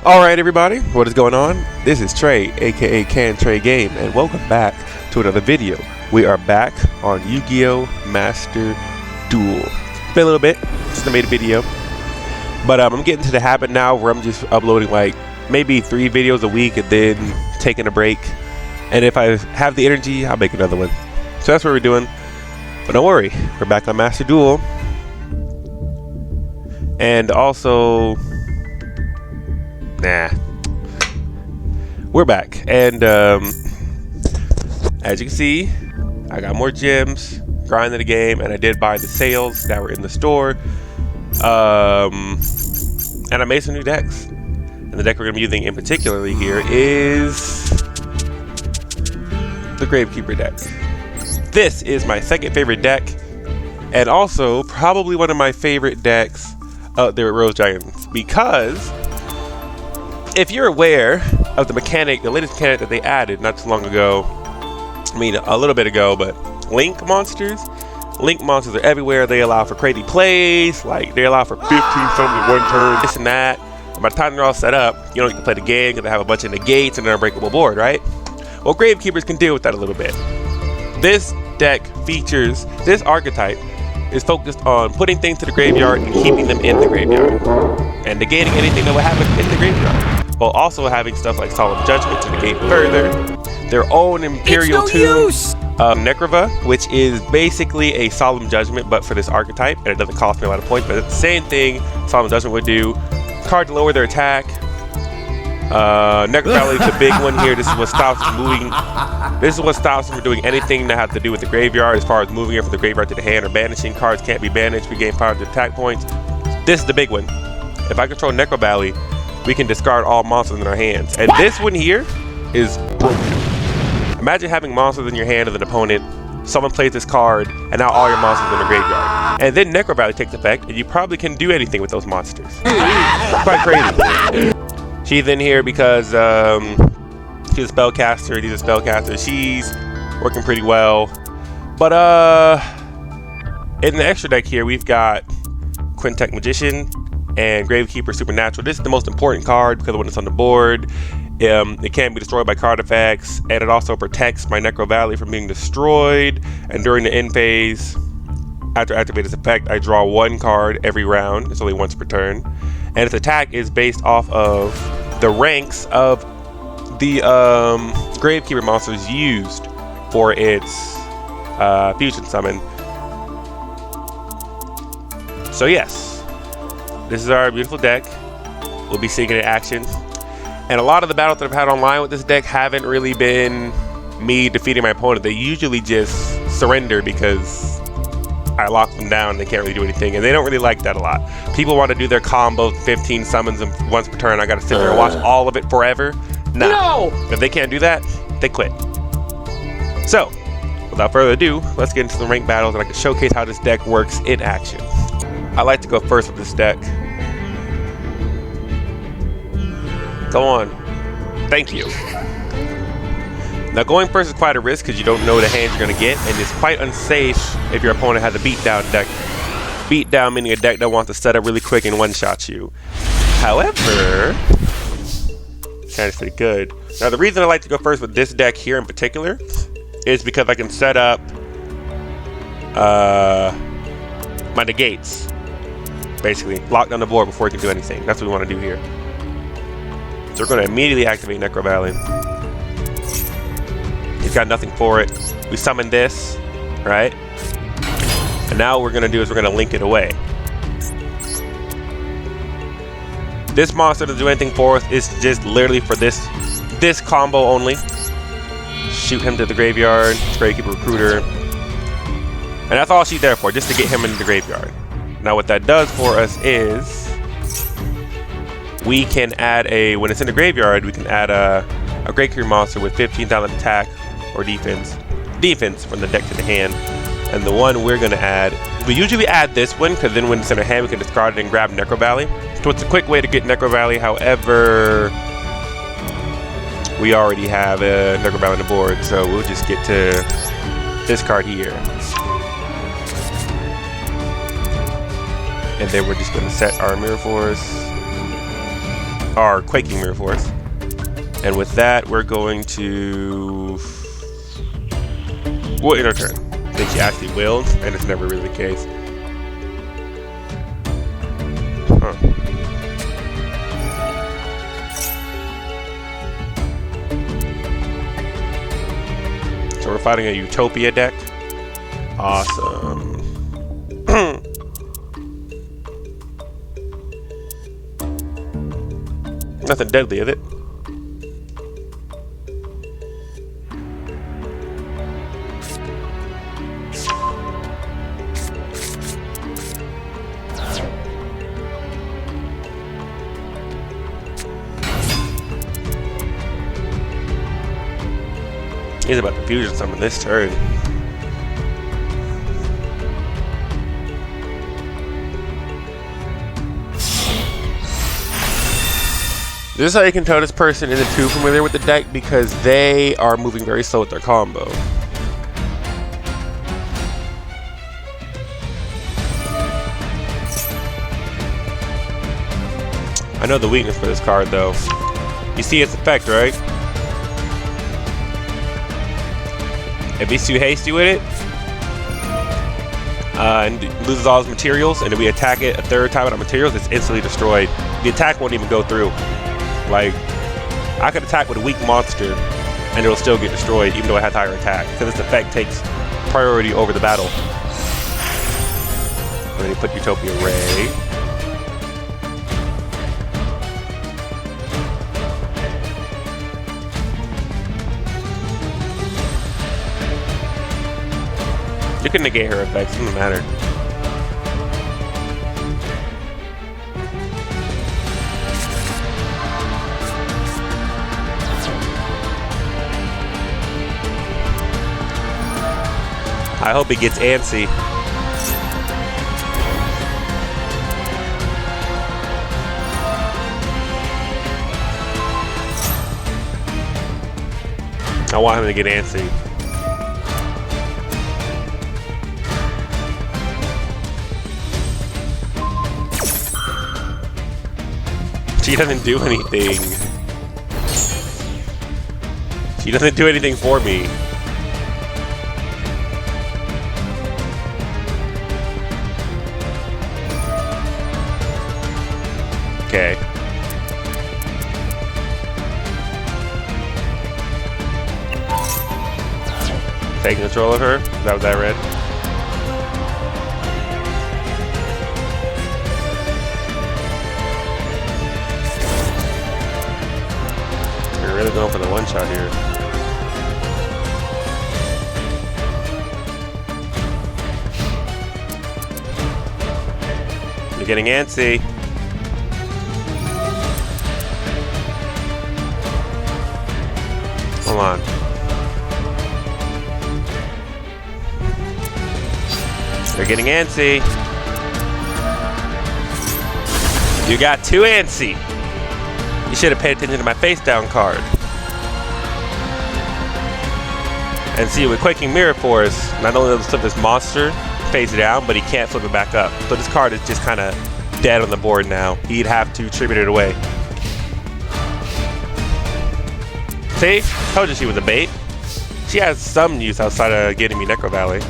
Alright everybody, what is going on? This is Trey, aka Can Trey Game, and welcome back to another video. We are back on Yu-Gi-Oh! Master Duel. It's been a little bit since I made a video, but I'm getting to the habit now where I'm just uploading like maybe 3 videos a week and then taking a break. And if I have the energy, I'll make another one. So that's what we're doing. But don't worry, we're back on Master Duel. And also... we're back, and as you can see, I got more gems, grinding the game, and I did buy the sales that were in the store, and I made some new decks. And the deck we're going to be using in particularly here is the Gravekeeper deck. This is my second favorite deck, and also probably one of my favorite decks out there at Rose Giants, because if you're aware of the mechanic, the latest mechanic that they added not too long ago, I mean a little bit ago, but Link monsters are everywhere. They allow for crazy plays, like they allow for 15 summons in one turn, this and that. And by the time they're all set up, you don't get to play the game because they have a bunch of negates and an unbreakable board, right? Well, Gravekeepers can deal with that a little bit. This deck features, this archetype is focused on putting things to the graveyard and keeping them in the graveyard, and negating anything that would happen in the graveyard, while also having stuff like Solemn Judgment to negate further. Their own Imperial Tomb, Necrova, which is basically a Solemn Judgment but for this archetype, and it doesn't cost me a lot of points, but it's the same thing Solemn Judgment would do. Card to lower their attack. Necrova is the big one here. This is what stops them moving. This is what stops them from doing anything that has to do with the graveyard, as far as moving it from the graveyard to the hand or banishing. Cards can't be banished. We gain 500 attack points. This is the big one. If I control Necrova, we can discard all monsters in our hands. And this one here is broken. Imagine having monsters in your hand as an opponent. Someone plays this card, and now all your monsters are in the graveyard. And then Necrova takes effect, and you probably can do anything with those monsters. Quite crazy. She's in here because she's a spellcaster. He's a spellcaster. She's working pretty well. But in the extra deck here, we've got Quintech Magician and Gravekeeper Supernatural. This is the most important card because when it's on the board, it can't be destroyed by card effects, and it also protects my Necro Valley from being destroyed. And during the end phase, after activating its effect, I draw 1 card every round. It's only once per turn, and its attack is based off of the ranks of the Gravekeeper monsters used for its fusion summon. So yes, this is our beautiful deck. We'll be seeing it in action. And a lot of the battles that I've had online with this deck haven't really been me defeating my opponent. They usually just surrender because I lock them down. They can't really do anything, and they don't really like that a lot. People want to do their combos, 15 summons once per turn. I got to sit there and watch all of it forever. No! If they can't do that, they quit. So, without further ado, let's get into the ranked battles, and I can showcase how this deck works in action. I like to go first with this deck. Go on. Thank you. Now, going first is quite a risk because you don't know the hands you're going to get, and it's quite unsafe if your opponent has a beatdown deck. Beatdown meaning a deck that wants to set up really quick and one-shot you. However, kind of pretty good. Now, the reason I like to go first with this deck here in particular is because I can set up my negates. Basically, lock down the board before it can do anything. That's what we want to do here. So we're going to immediately activate Necro Valley. He's got nothing for it. We summon this, right? And now what we're going to do is we're going to link it away. This monster doesn't do anything for us. It's just literally for this combo only. Shoot him to the graveyard. Gravekeeper Recruiter. And that's all she's there for, just to get him into the graveyard. Now what that does for us is we can add when it's in the graveyard, we can add a Gravekeeper monster with 15,000 attack or defense from the deck to the hand. And the one we're going to add, we usually add this one because then when it's in our hand, we can discard it and grab Necro Valley. So it's a quick way to get Necro Valley. However, we already have a Necro Valley on the board, so we'll just get to this card here. And then we're just going to set our Mirror Force. our Quaking Mirror Force. And with that, we're going to... We'll end our turn. I think she actually will, and it's never really the case. Huh. So we're fighting a Utopia deck. Awesome. Nothing deadly, is it? He's about to fusion summon this turn. This is how you can tell this person isn't too familiar with the deck, because they are moving very slow with their combo. I know the weakness for this card though. You see its effect, right? If he's too hasty with it, and loses all his materials, and if we attack it a third time on materials, it's instantly destroyed. The attack won't even go through. Like, I could attack with a weak monster, and it'll still get destroyed, even though it has higher attack, because its effect takes priority over the battle. And then you put Utopia Ray. You can negate her effects, it doesn't matter. I hope he gets antsy. I want him to get antsy. She doesn't do anything. She doesn't do anything for me. Okay. Taking control of her? Is that what I read? You're really going for the one shot here. You're getting antsy. Hold on. They're getting antsy. You got too antsy. You should have paid attention to my face down card. And see, with Quaking Mirror Force, not only does this monster face down, but he can't flip it back up. So this card is just kind of dead on the board now. He'd have to tribute it away. See? Told you she was a bait. She has some use outside of getting me Necro Valley.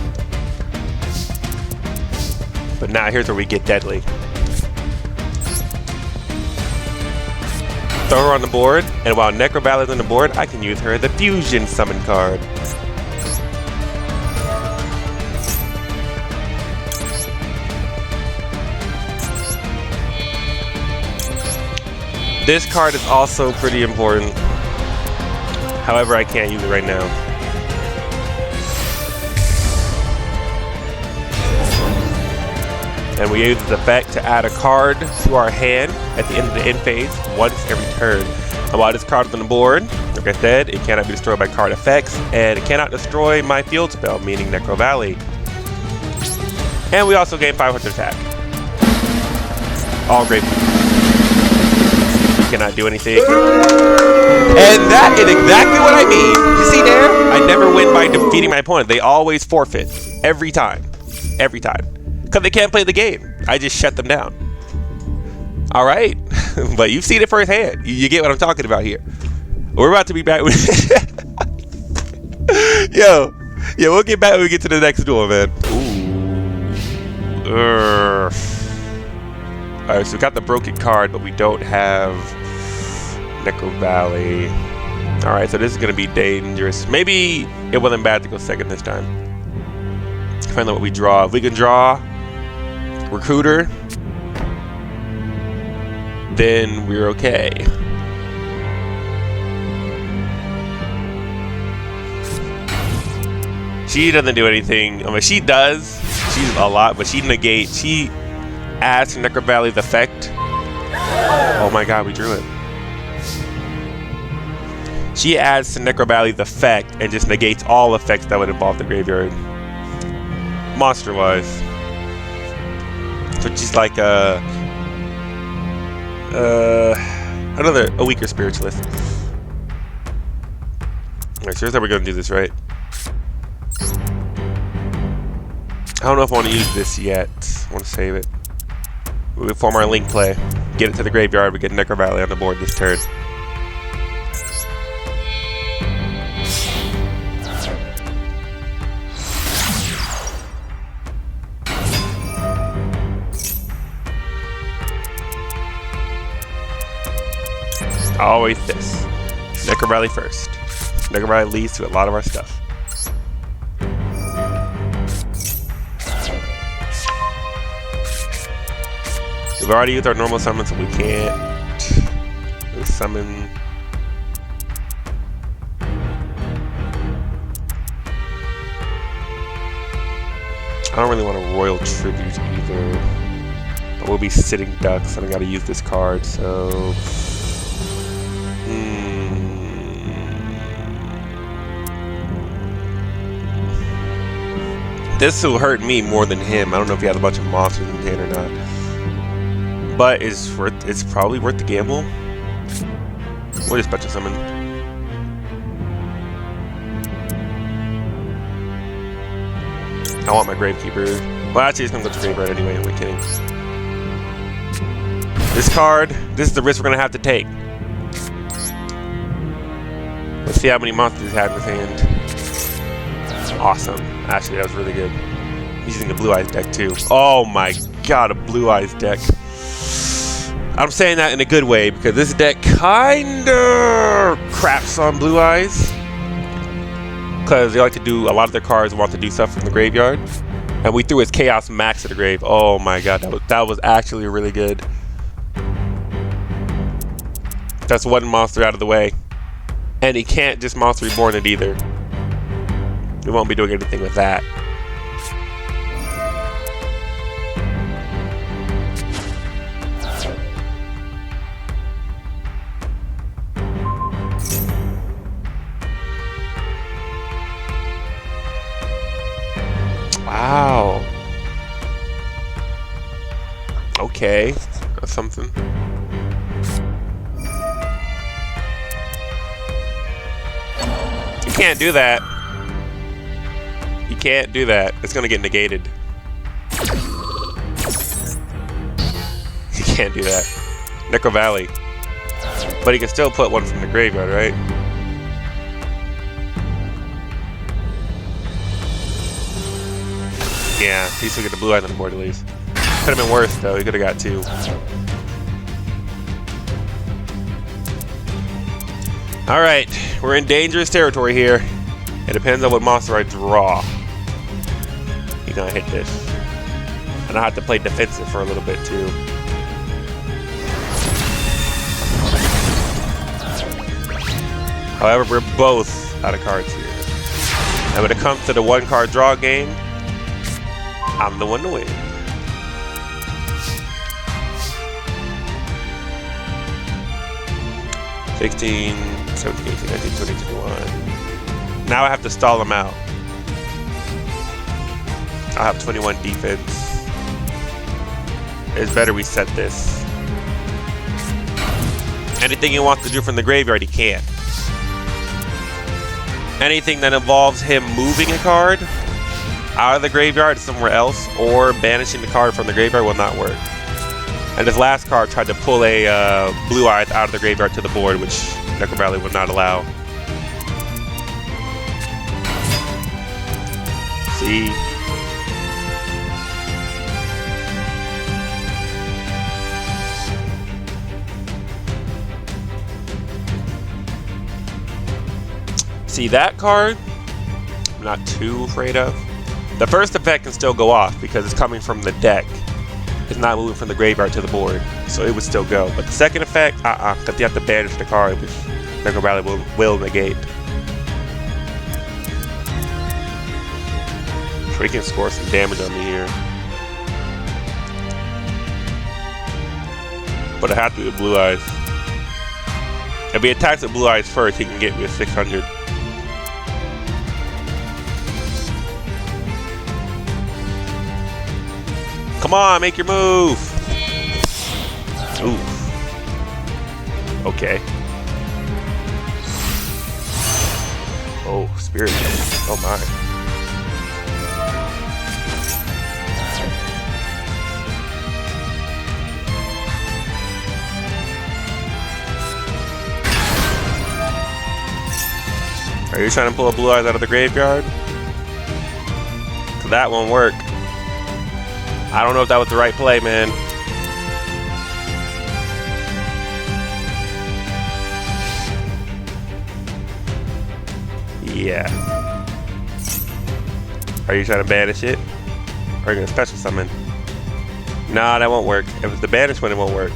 But now here's where we get deadly. Throw her on the board, and while Necro Valley is on the board, I can use her as a fusion summon card. This card is also pretty important. However, I can't use it right now. And we use this effect to add a card to our hand at the end of the end phase once every turn. And while this card is on the board, like I said, it cannot be destroyed by card effects, and it cannot destroy my field spell, meaning Necro Valley. And we also gain 500 attack. All great. Cannot do anything. And that is exactly what I mean. You see there? I never win by defeating my opponent. They always forfeit. Every time. Every time. Because they can't play the game. I just shut them down. Alright. But you've seen it firsthand. You get what I'm talking about here. We're about to be back with Yo, we'll get back when we get to the next duel, man. Ooh. Alright, so we got the broken card, but we don't have Necro Valley. Alright, so this is gonna be dangerous. Maybe it wasn't bad to go second this time. Depending on what we draw. If we can draw Recruiter, then we're okay. She doesn't do anything. I mean, she does. She's a lot, but she negates. She adds to Necro Valley's effect. Oh my god, we drew it. She adds to Necro Valley's effect and just negates all effects that would involve the graveyard. Monster-wise. So she's like a weaker spiritualist. Alright, so here's how we're gonna do this, right? I don't know if I want to use this yet. I want to save it. We form our link play. Get it to the graveyard. We get Necro Valley on the board this turn. Always this. Necro Valley first. Necro Valley leads to a lot of our stuff. We've already used our normal summon, so we can't summon. I don't really want a Royal Tribute either. But we'll be sitting ducks, and I gotta use this card, so. This will hurt me more than him. I don't know if he has a bunch of monsters in his hand or not. But it's probably worth the gamble. We'll just special summon. I want my Gravekeeper. Well, actually, it's gonna go to Graveyard anyway. I'm kidding. This card, this is the risk we're gonna have to take. Let's see how many monsters he had in his hand. Awesome. Actually, that was really good. He's using a Blue Eyes deck too. Oh my god, a Blue Eyes deck. I'm saying that in a good way because this deck kinda craps on Blue Eyes. Because they like to do, a lot of their cards want to do stuff from the graveyard. And we threw his Chaos Max to the grave. Oh my god, that was actually really good. That's one monster out of the way. And he can't just Monster Reborn it either. We won't be doing anything with that. Wow. Okay. That's something. You can't do that. You can't do that. It's gonna get negated. You can't do that. Necro Valley. But he can still put one from the graveyard, right? Yeah, he still get the Blue Eyes on the board at least. Could have been worse though, he could have got two. Alright, we're in dangerous territory here. It depends on what monster I draw. He's gonna hit this. And I have to play defensive for a little bit too. However, we're both out of cards here. And when it comes to the one card draw game, I'm the one to win. $16, 17, 18, 19, 20, 21. Now I have to stall him out. I'll have 21 defense. It's better we set this. Anything he wants to do from the graveyard, he can't. Anything that involves him moving a card out of the graveyard somewhere else or banishing the card from the graveyard will not work. And this last card tried to pull a Blue Eyes out of the graveyard to the board, which Necro Valley would not allow. See? See, that card, I'm not too afraid of. The first effect can still go off because it's coming from the deck. It's not moving from the graveyard to the board, so it would still go. But the second effect, because you have to banish the card, which Necro Valley will negate. So he can score some damage on me here. But I have to do the Blue Eyes. If he attacks with Blue Eyes first, he can get me a 600. Come on, make your move. Ooh. Okay. Oh, Spirit. Oh my. Are you trying to pull a Blue Eyes out of the graveyard? 'Cause that won't work. I don't know if that was the right play, man. Yeah. Are you trying to banish it? Or are you going to special summon? Nah, that won't work. If it's the banish one, it won't work.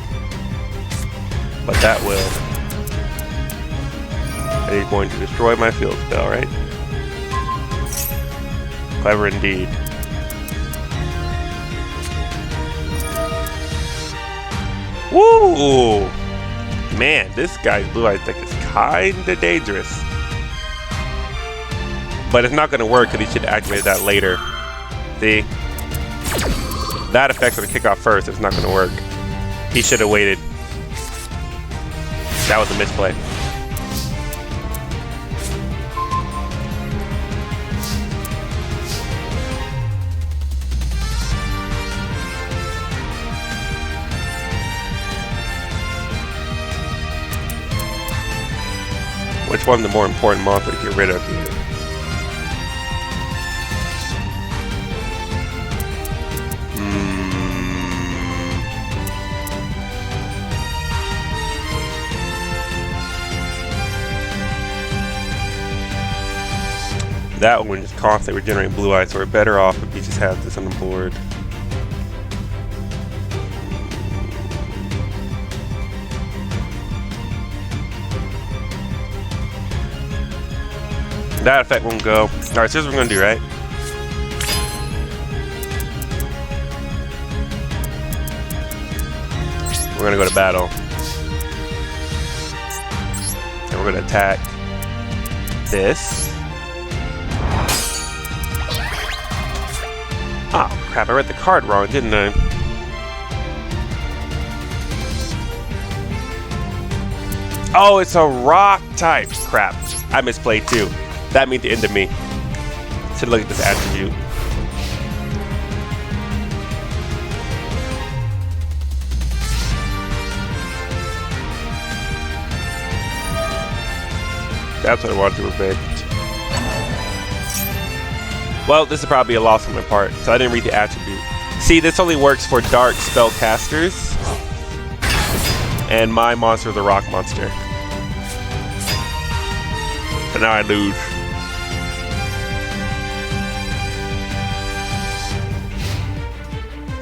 But that will. And he's going to destroy my field spell, right? Clever indeed. Woo! Man, this guy's Blue Eyes deck is kinda dangerous. But it's not gonna work because he should activate that later. See? That effect's gonna kick off first, it's not gonna work. He should have waited. That was a misplay. Which one's the more important monster to get rid of here? That one just constantly regenerating Blue Eyes, so we're better off if he just has this on the board. That effect won't go. Alright, so here's what we're gonna do, right? We're gonna go to battle. And we're gonna attack this. Oh crap, I read the card wrong, didn't I? Oh, it's a rock type. Crap, I misplayed too. That means the end of me. Should look at this attribute. That's what I wanted to prevent. Well, this is probably a loss on my part, so I didn't read the attribute. See, this only works for dark spellcasters. And my monster is a rock monster. And now I lose.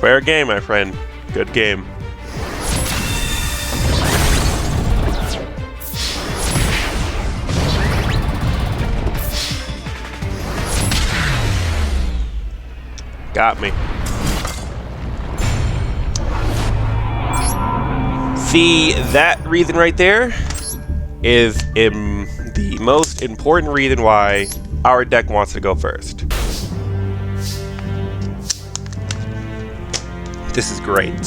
Fair game, my friend. Good game. Got me. See, that reason right there is the most important reason why our deck wants to go first. This is great.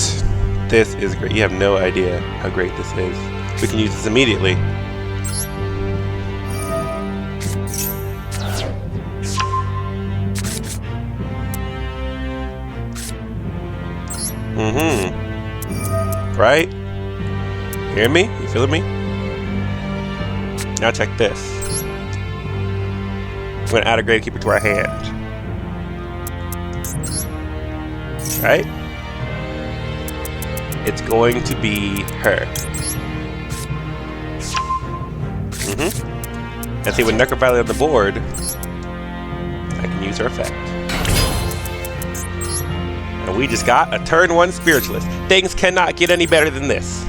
This is great. You have no idea how great this is. We can use this immediately. right? Hear me? You feeling me? Now check this. We're gonna add a Gravekeeper to our hand. Right? It's going to be her. And see, with Necro Valley on the board, I can use her effect. And we just got a turn 1 Spiritualist. Things cannot get any better than this.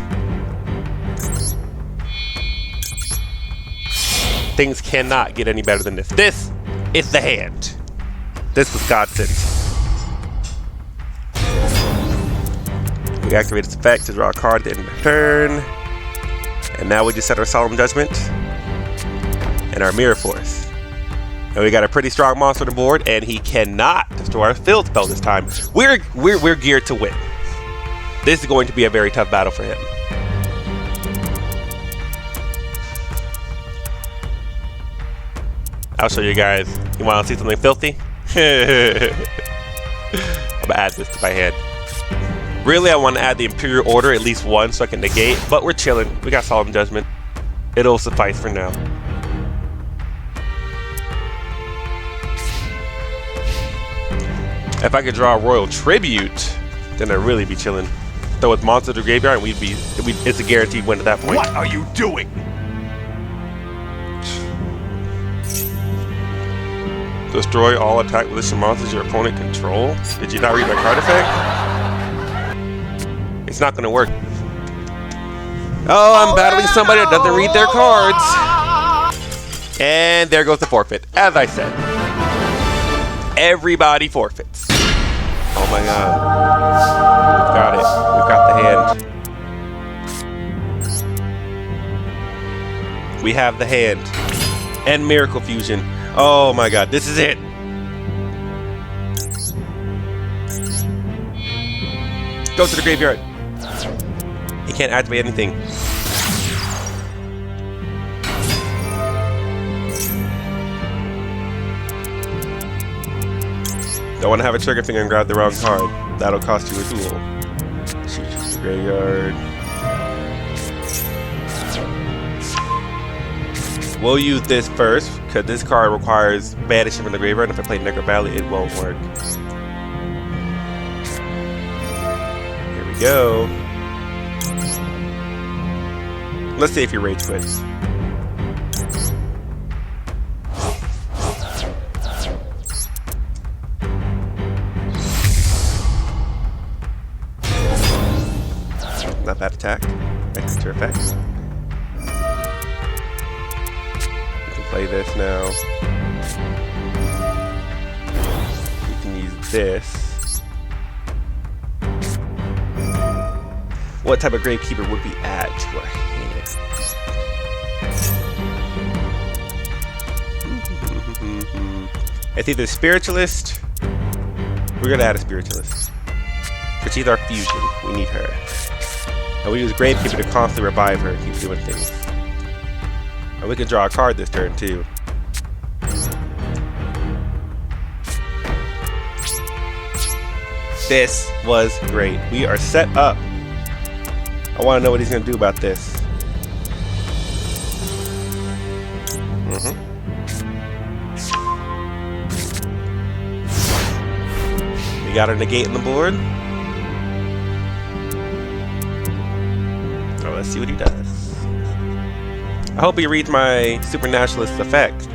Things cannot get any better than this. This is the hand. This was godsend. We activate its effect to draw a card at the end of the turn. And now we just set our Solemn Judgment and our Mirror Force. And we got a pretty strong monster on the board, and he cannot destroy our field spell this time. We're geared to win. This is going to be a very tough battle for him. I'll show you guys. You want to see something filthy? I'm gonna add this to my hand. Really, I want to add the Imperial Order at least one so I can negate, but we're chilling. We got Solemn Judgment. It'll suffice for now. If I could draw a Royal Tribute, then I'd really be chilling. Throw with Monster to the Graveyard, and it's a guaranteed win at that point. What are you doing? Destroy all attack position monsters your opponent control. Did you not read my card effect? It's not gonna work. Oh, I'm battling somebody that doesn't read their cards. And there goes the forfeit. As I said, everybody forfeits. Oh my god. We've got it. We've got the hand. We have the hand. And Miracle Fusion. Oh my god, this is it. Go to the graveyard. He can't activate anything. Don't want to have a trigger finger and grab the wrong card. That'll cost you a duel. Shoot you to the graveyard. We'll use this first, because this card requires banishing from the graveyard, and if I play Necro Valley, it won't work. Here we go. Let's see if your rage quits. Not bad attack. Exit your effects. Play this now. You can use this. What type of Gravekeeper would we add to our hand? It's either Spiritualist. We're gonna add a Spiritualist. But she's our fusion. We need her. And we use Gravekeeper to constantly revive her and keep doing things. And we can draw a card this turn too. This was great. We are set up. I want to know what he's going to do about this. We got our negate on the board. So let's see what he does. I hope he reads my Supernaturalist effect.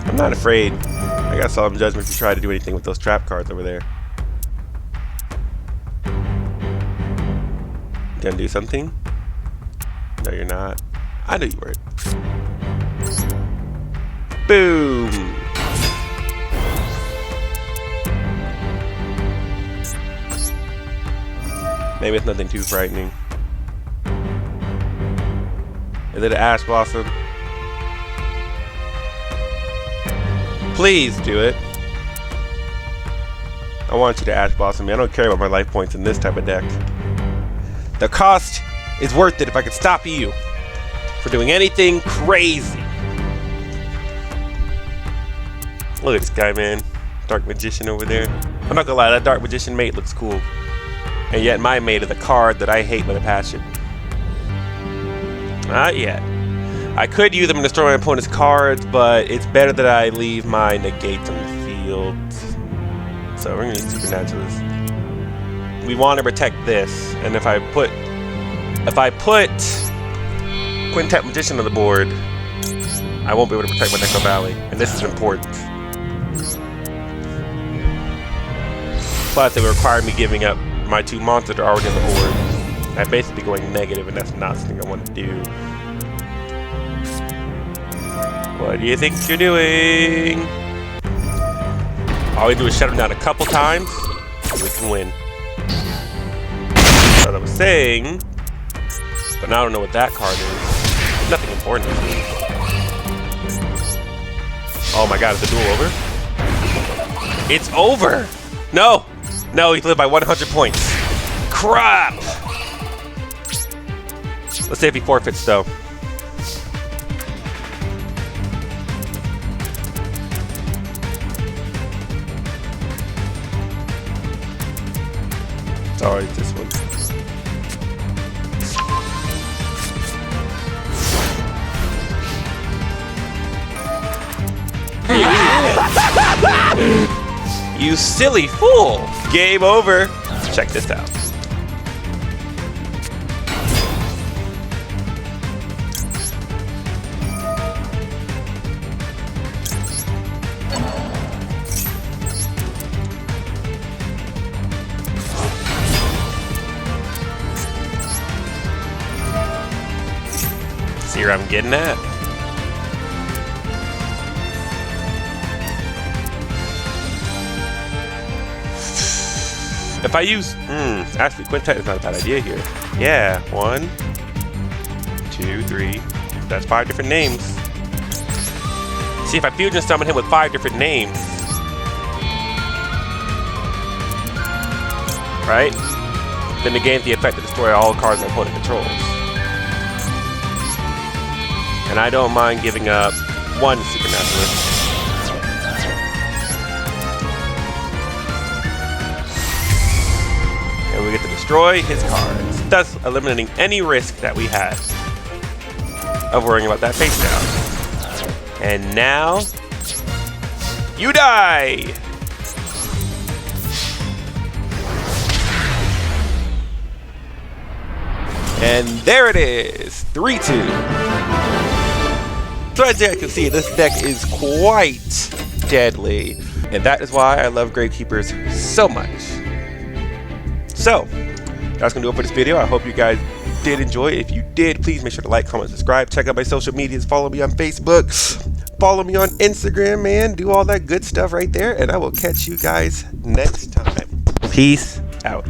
I'm not afraid. I got Solemn Judgment to try to do anything with those trap cards over there. Gonna do something? No, you're not. I knew you weren't. Boom! Maybe it's nothing too frightening. Is it an Ash Blossom? Please do it. I want you to Ash Blossom me. I don't care about my life points in this type of deck. The cost is worth it if I could stop you for doing anything crazy. Look at this guy, man. Dark Magician over there. I'm not gonna lie, that Dark Magician mate looks cool. And yet my mate is a card that I hate with a passion. Not yet. I could use them to destroy my opponent's cards, but it's better that I leave my negates on the field. So we're gonna use Supernaturalist. We want to protect this, and if I put Quintet Magician on the board, I won't be able to protect my Necro Valley, and this is important. Plus, it would require me giving up my 2 monsters that are already on the board. I'd basically be going negative, and that's not something I want to do. What do you think you're doing? All we do is shut them down a couple times, and we can win. That's what I was saying, but now I don't know what that card is. Nothing important. Oh my god, is the duel over? It's over! No! No, he's lived by 100 points. Crap! Let's see if he forfeits, though. Sorry, this one. You silly fool! Game over! Check this out. See where I'm getting at? If I use, actually Quintet is not a bad idea here. Yeah, 1, 2, 3, that's 5 different names. See, if I fusion summon him with 5 different names, right? Then it gains the effect to destroy all cards my opponent controls. And I don't mind giving up 1 Supernaturalist. And we get to destroy his cards, thus eliminating any risk that we had of worrying about that face down. And now, you die! And there it is, 3-2. So as you can see, this deck is quite deadly. And that is why I love Gravekeepers so much. So, that's going to do it for this video. I hope you guys did enjoy it. If you did, please make sure to like, comment, subscribe. Check out my social medias. Follow me on Facebook. Follow me on Instagram, man. Do all that good stuff right there. And I will catch you guys next time. Peace out.